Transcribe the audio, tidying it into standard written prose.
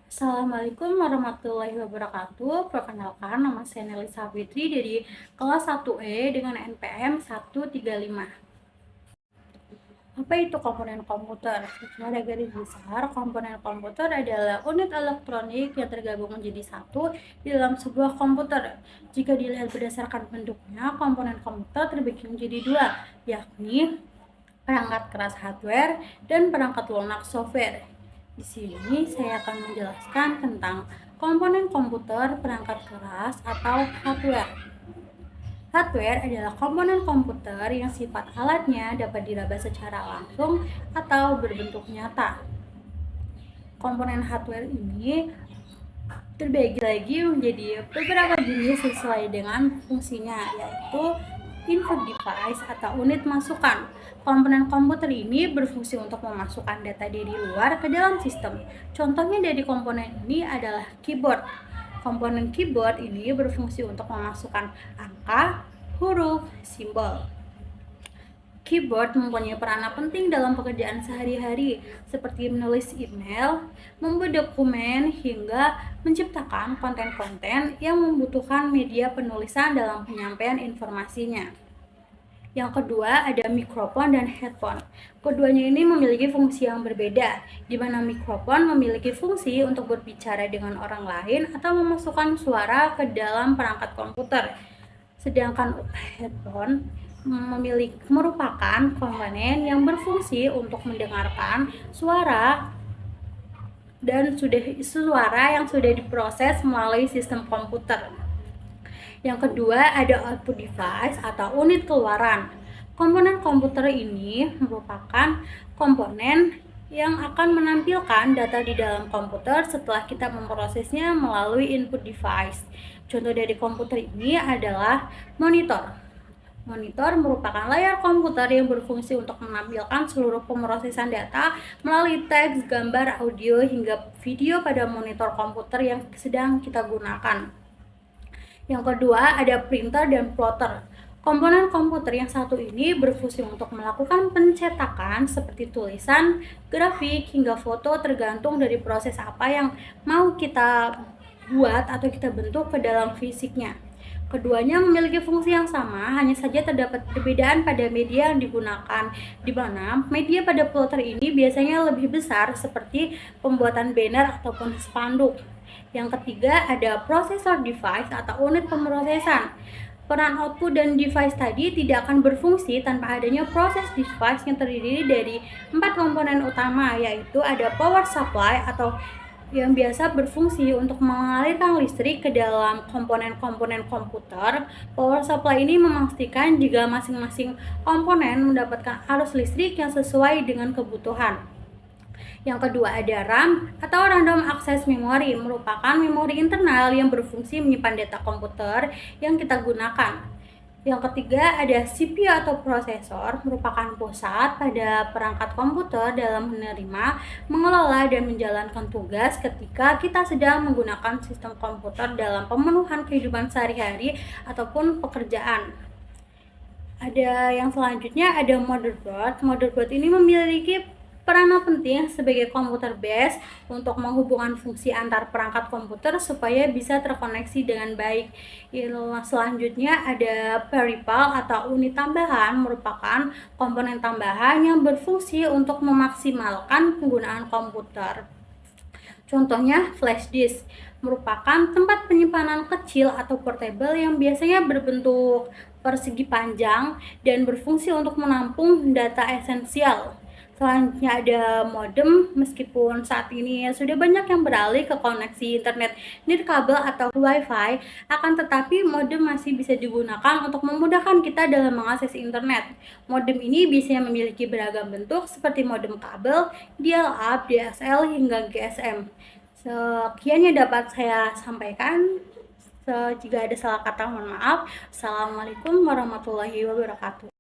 Assalamualaikum warahmatullahi wabarakatuh. Perkenalkan, nama saya Nelly Savitri dari kelas 1E dengan NPM 135. Apa itu komponen komputer? Secara garis besar, komponen komputer adalah unit elektronik yang tergabung menjadi satu di dalam sebuah komputer. Jika dilihat berdasarkan bentuknya, komponen komputer terbagi menjadi dua, yakni perangkat keras hardware dan perangkat lunak software. Di sini saya akan menjelaskan tentang komponen komputer perangkat keras atau hardware. Hardware adalah komponen komputer yang sifat alatnya dapat diraba secara langsung atau berbentuk nyata. Komponen hardware ini terbagi lagi menjadi beberapa jenis sesuai dengan fungsinya, yaitu input device atau unit masukan. Komponen komputer ini berfungsi untuk memasukkan data dari luar ke dalam sistem. Contohnya dari komponen ini adalah keyboard. Komponen keyboard ini berfungsi untuk memasukkan angka, huruf, simbol. Keyboard mempunyai peranan penting dalam pekerjaan sehari-hari, seperti menulis email, membuat dokumen, hingga menciptakan konten-konten yang membutuhkan media penulisan dalam penyampaian informasinya. Yang kedua, ada mikrofon dan headphone. Keduanya ini memiliki fungsi yang berbeda, di mana mikrofon memiliki fungsi untuk berbicara dengan orang lain atau memasukkan suara ke dalam perangkat komputer. Sedangkan headphone merupakan komponen yang berfungsi untuk mendengarkan suara yang sudah diproses melalui sistem komputer. Yang kedua, ada output device atau unit keluaran. Komponen komputer ini merupakan komponen yang akan menampilkan data di dalam komputer setelah kita memprosesnya melalui input device. Contoh dari komputer ini adalah monitor. Monitor merupakan layar komputer yang berfungsi untuk menampilkan seluruh pemrosesan data melalui teks, gambar, audio, hingga video pada monitor komputer yang sedang kita gunakan. Yang kedua, ada printer dan plotter. Komponen komputer yang satu ini berfungsi untuk melakukan pencetakan seperti tulisan, grafik, hingga foto tergantung dari proses apa yang mau kita buat atau kita bentuk ke dalam fisiknya. Keduanya memiliki fungsi yang sama, hanya saja terdapat perbedaan pada media yang digunakan, di mana media pada plotter ini biasanya lebih besar seperti pembuatan banner ataupun spanduk. Yang ketiga, ada processor device atau unit pemrosesan. Peran output dan device tadi tidak akan berfungsi tanpa adanya proses device yang terdiri dari 4 komponen utama, yaitu ada power supply atau yang biasa berfungsi untuk mengalirkan listrik ke dalam komponen-komponen komputer. Power supply ini memastikan jika masing-masing komponen mendapatkan arus listrik yang sesuai dengan kebutuhan. Yang kedua, ada RAM atau Random Access Memory, merupakan memori internal yang berfungsi menyimpan data komputer yang kita gunakan. Yang ketiga, ada CPU atau prosesor, merupakan pusat pada perangkat komputer dalam menerima, mengelola, dan menjalankan tugas ketika kita sedang menggunakan sistem komputer dalam pemenuhan kehidupan sehari-hari ataupun pekerjaan. Ada yang selanjutnya, ada motherboard. Motherboard ini memiliki peranan penting sebagai komputer base untuk menghubungkan fungsi antar perangkat komputer supaya bisa terkoneksi dengan baik. Selanjutnya ada peripheral atau unit tambahan, merupakan komponen tambahan yang berfungsi untuk memaksimalkan penggunaan komputer. Contohnya flash disk, merupakan tempat penyimpanan kecil atau portable yang biasanya berbentuk persegi panjang dan berfungsi untuk menampung data esensial. Selanjutnya ada modem, meskipun saat ini sudah banyak yang beralih ke koneksi internet nirkabel atau wifi, akan tetapi modem masih bisa digunakan untuk memudahkan kita dalam mengakses internet. Modem ini biasanya memiliki beragam bentuk seperti modem kabel, dial-up, DSL, hingga GSM. Sekian yang dapat saya sampaikan. Jika ada salah kata, mohon maaf. Assalamualaikum warahmatullahi wabarakatuh.